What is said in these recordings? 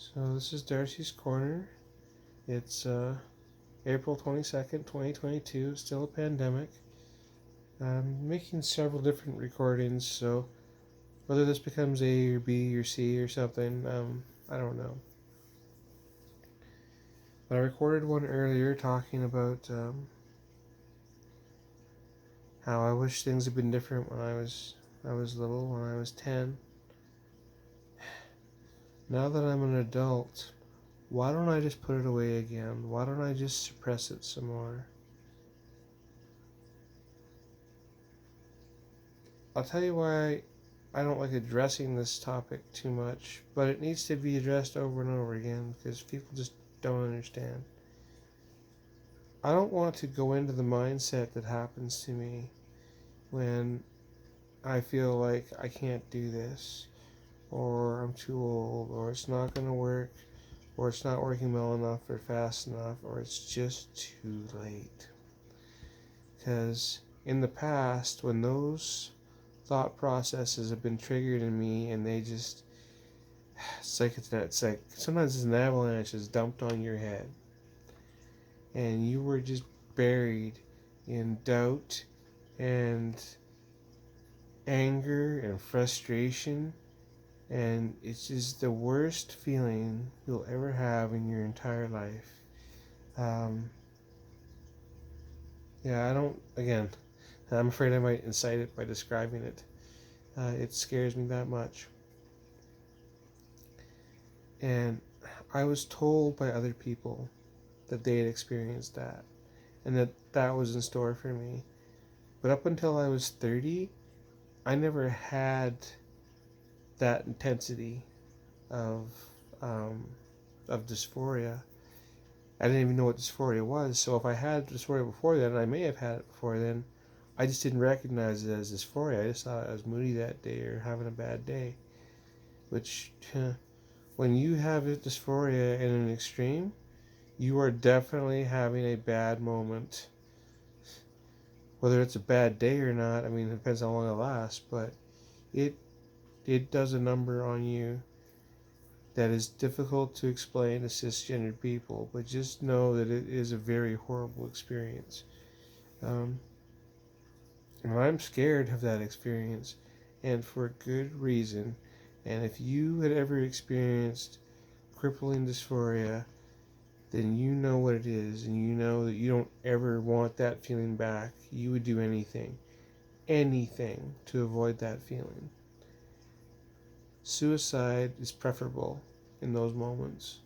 So this is Darci's Corner. It's April 22nd, 2022, still a pandemic. I'm making several different recordings, so whether this becomes A or B or C or something, I don't know. But I recorded one earlier talking about how I wish things had been different when I was little, when I was 10. Now that I'm an adult, why don't I just put it away again? Why don't I just suppress it some more? I'll tell you why I don't like addressing this topic too much, but it needs to be addressed over and over again because people just don't understand. I don't want to go into the mindset that happens to me when I feel like I can't do this, or I'm too old, or it's not going to work, or it's not working well enough or fast enough, or it's just too late. Because in the past, when those thought processes have been triggered in me and they just it's like sometimes it's an avalanche is dumped on your head and you were just buried in doubt and anger and frustration, and it's just the worst feeling you'll ever have in your entire life. um, yeah, I don't, again, I'm afraid I might incite it by describing it. It scares me that much. And I was told by other people that they had experienced that and that that was in store for me. But up until I was 30, I never had that intensity of um, of dysphoria. I didn't even know what dysphoria was. So if I had dysphoria before then, and I may have had it before then, I just didn't recognize it as dysphoria. I just thought I was moody that day or having a bad day. Which, when you have dysphoria in an extreme, you are definitely having a bad moment. Whether it's a bad day or not, I mean, it depends how long it lasts, but it it does a number on you that is difficult to explain to cisgendered people, but just know that it is a very horrible experience. Um, and I'm scared of that experience, and for good reason. And if you had ever experienced crippling dysphoria, then you know what it is, and you know that you don't ever want that feeling back. You would do anything to avoid that feeling. Suicide is preferable in those moments,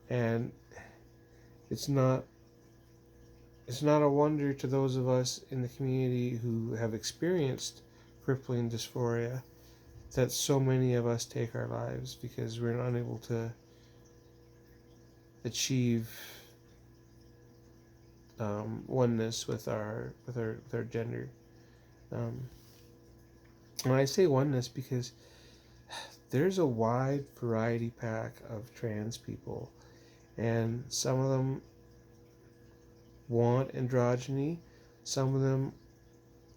and it's not it's not a wonder to those of us in the community who have experienced crippling dysphoria that so many of us take our lives because we're unable to achieve oneness with our gender. Um, and I say oneness because there's a wide variety pack of trans people, and some of them want androgyny. Some of them,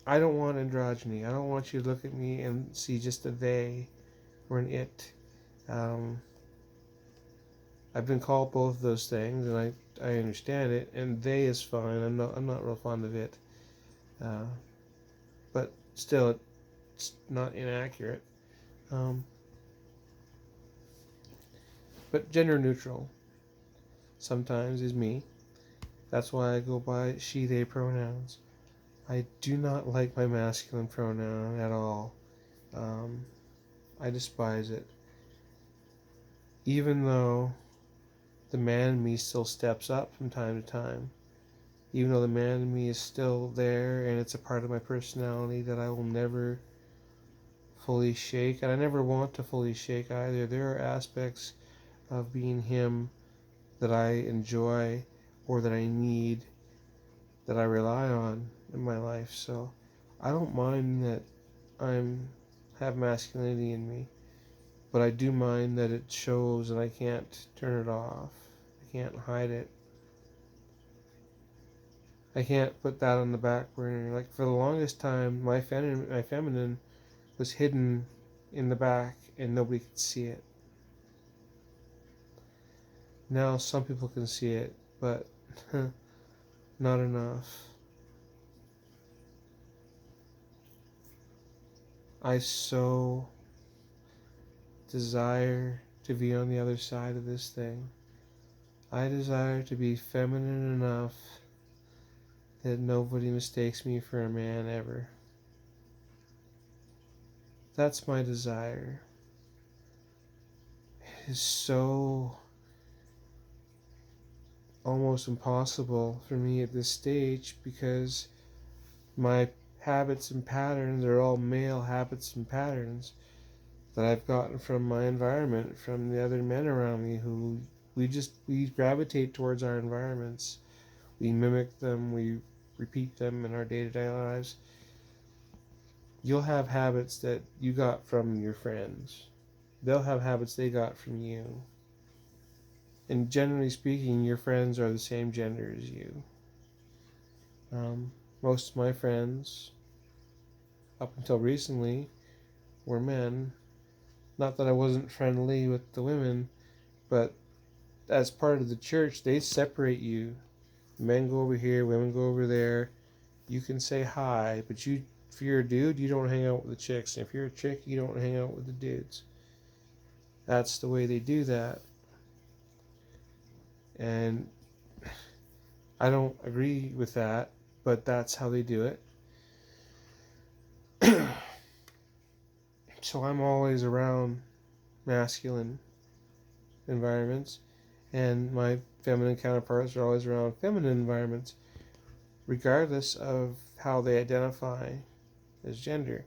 I don't want androgyny. I don't want you to look at me and see just a they or an it. Um, I've been called both of those things, and I understand it. And they is fine. I'm not real fond of it, uh, but still, it's not inaccurate. Um, but gender neutral sometimes is me. That's why I go by she, they pronouns. I do not like my masculine pronoun at all. Um, I despise it. Even though the man in me still steps up from time to time. Even though the man in me is still there and it's a part of my personality that I will never fully shake. And I never want to fully shake either. There are aspects of being him that I enjoy or that I need, that I rely on in my life. So I don't mind that I'm have masculinity in me, but I do mind that it shows and I can't turn it off. I can't hide it. I can't put that on the back burner. Like for the longest time, my feminine was hidden in the back and nobody could see it. Now some people can see it, but not enough. I so desire to be on the other side of this thing. I desire to be feminine enough that nobody mistakes me for a man ever. That's my desire. It is so almost impossible for me at this stage because my habits and patterns are all male habits and patterns that I've gotten from my environment, from the other men around me who we gravitate towards our environments. We mimic them, we repeat them in our day-to-day lives. You'll have habits that you got from your friends. They'll have habits they got from you. And generally speaking, your friends are the same gender as you. Most of my friends, up until recently, were men. Not that I wasn't friendly with the women, but as part of the church, they separate you. Men go over here, women go over there. You can say hi, but if you're a dude, you don't hang out with the chicks. And if you're a chick, you don't hang out with the dudes. That's the way they do that. And I don't agree with that, but that's how they do it. So I'm always around masculine environments, and my feminine counterparts are always around feminine environments, regardless of how they identify as gender.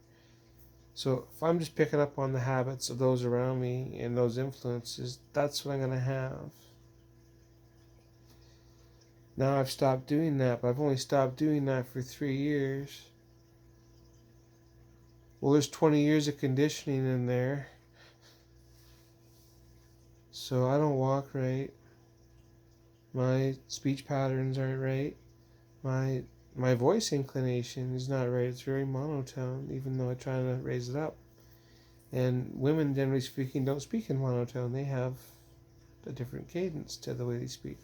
So if I'm just picking up on the habits of those around me and those influences, that's what I'm going to have. Now I've stopped doing that, but I've only stopped doing that for 3 years. Well, there's 20 years of conditioning in there. So I don't walk right. My speech patterns aren't right. My voice inclination is not right. It's very monotone, even though I try to raise it up. And women, generally speaking, don't speak in monotone. They have a different cadence to the way they speak.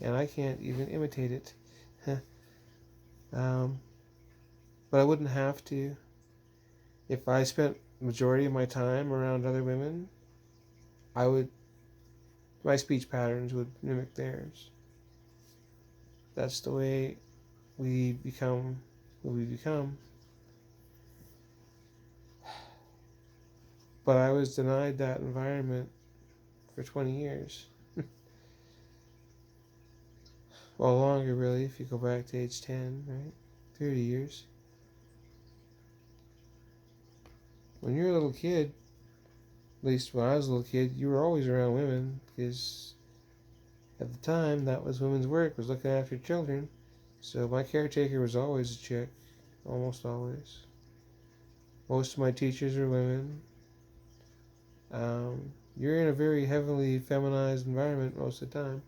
And I can't even imitate it. But I wouldn't have to. If I spent the majority of my time around other women, my speech patterns would mimic theirs. That's the way we become who we become. But I was denied that environment for 20 years. Well, longer really, if you go back to age 10, right? 30 years. When you're a little kid, at least when I was a little kid, you were always around women because at the time that was women's work, was looking after children. So my caretaker was always a chick, almost always. Most of my teachers are women. You're in a very heavily feminized environment most of the time.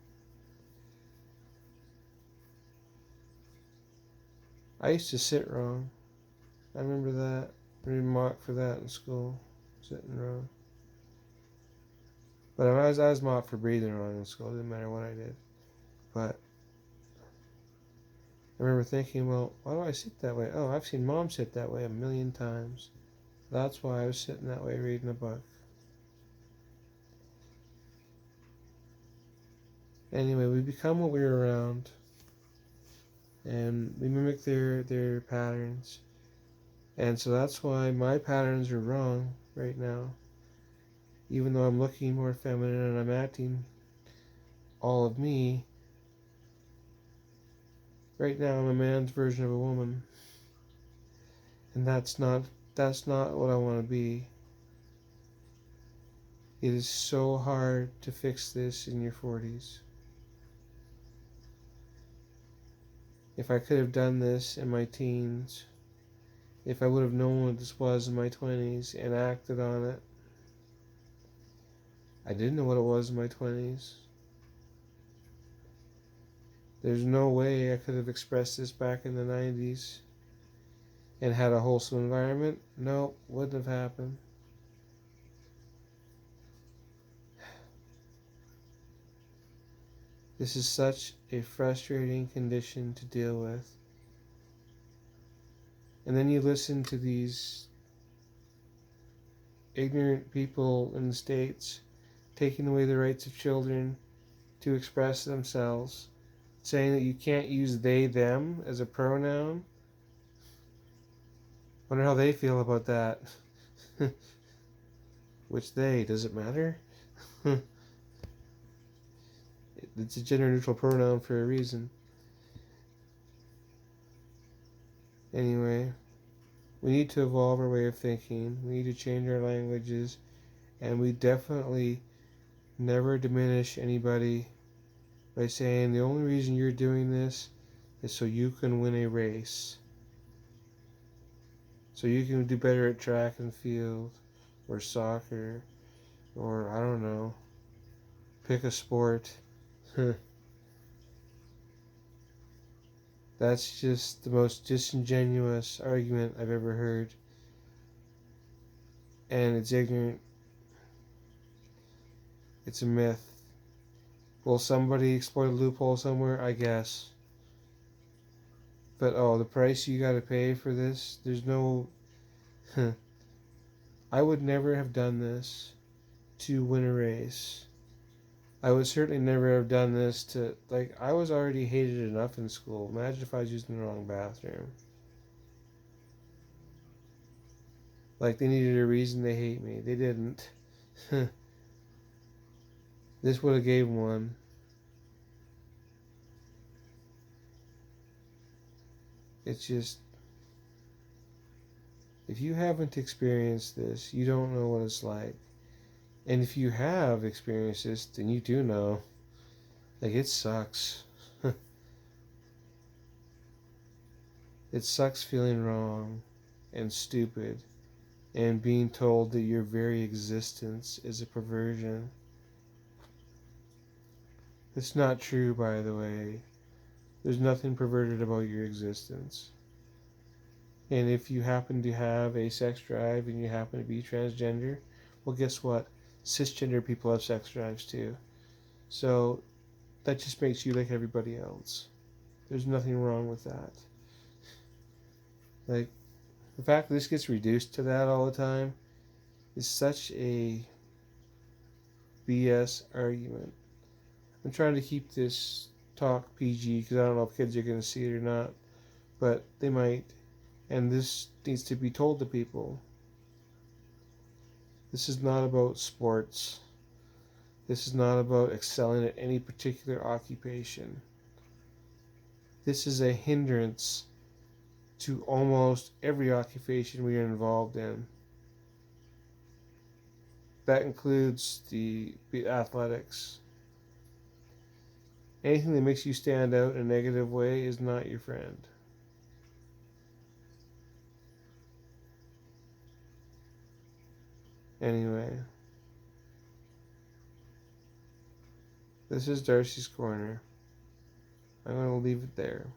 I used to sit wrong. I remember that. I was mocked for that in school, sitting wrong. But I was mocked for breathing wrong in school. It didn't matter what I did. But I remember thinking, well, why do I sit that way? Oh, I've seen Mom sit that way 1,000,000 times. That's why I was sitting that way reading a book. Anyway, we become what we're around. And we mimic their patterns. And so that's why my patterns are wrong right now. Even though I'm looking more feminine and I'm acting all of me, right now I'm a man's version of a woman. And that's not what I want to be. It is so hard to fix this in your 40s. If I could have done this in my teens, if I would have known what this was in my 20s and acted on it. I didn't know what it was in my 20s. There's no way I could have expressed this back in the 90s and had a wholesome environment. No, wouldn't have happened. This is such a frustrating condition to deal with. And then you listen to these ignorant people in the States taking away the rights of children to express themselves, saying that you can't use they, them as a pronoun. Wonder how they feel about that. Which they? Does it matter? It's a gender neutral pronoun for a reason. Anyway, we need to evolve our way of thinking. We need to change our languages. And we definitely never diminish anybody by saying the only reason you're doing this is so you can win a race. So you can do better at track and field or soccer or I don't know, pick a sport. That's just the most disingenuous argument I've ever heard. And it's ignorant. It's a myth. Will somebody exploit a loophole somewhere? I guess. But oh, the price you gotta pay for this, there's no. I would never have done this to win a race. I would certainly never have done this to, like, I was already hated enough in school. Imagine if I was using the wrong bathroom. Like, they needed a reason to hate me. They didn't. This would have gave one. It's just, if you haven't experienced this, you don't know what it's like. And if you have experienced this, then you do know. Like, it sucks. It sucks feeling wrong and stupid and being told that your very existence is a perversion. It's not true, by the way. There's nothing perverted about your existence. And if you happen to have a sex drive and you happen to be transgender, well, guess what? Cisgender people have sex drives too. So that just makes you like everybody else. There's nothing wrong with that. Like, the fact that this gets reduced to that all the time is such a BS argument. I'm trying to keep this talk PG because I don't know if kids are going to see it or not, but they might. And this needs to be told to people. This is not about sports. This is not about excelling at any particular occupation. This is a hindrance to almost every occupation we are involved in. That includes the athletics. Anything that makes you stand out in a negative way is not your friend. Anyway, this is Darcy's Corner. I'm going to leave it there.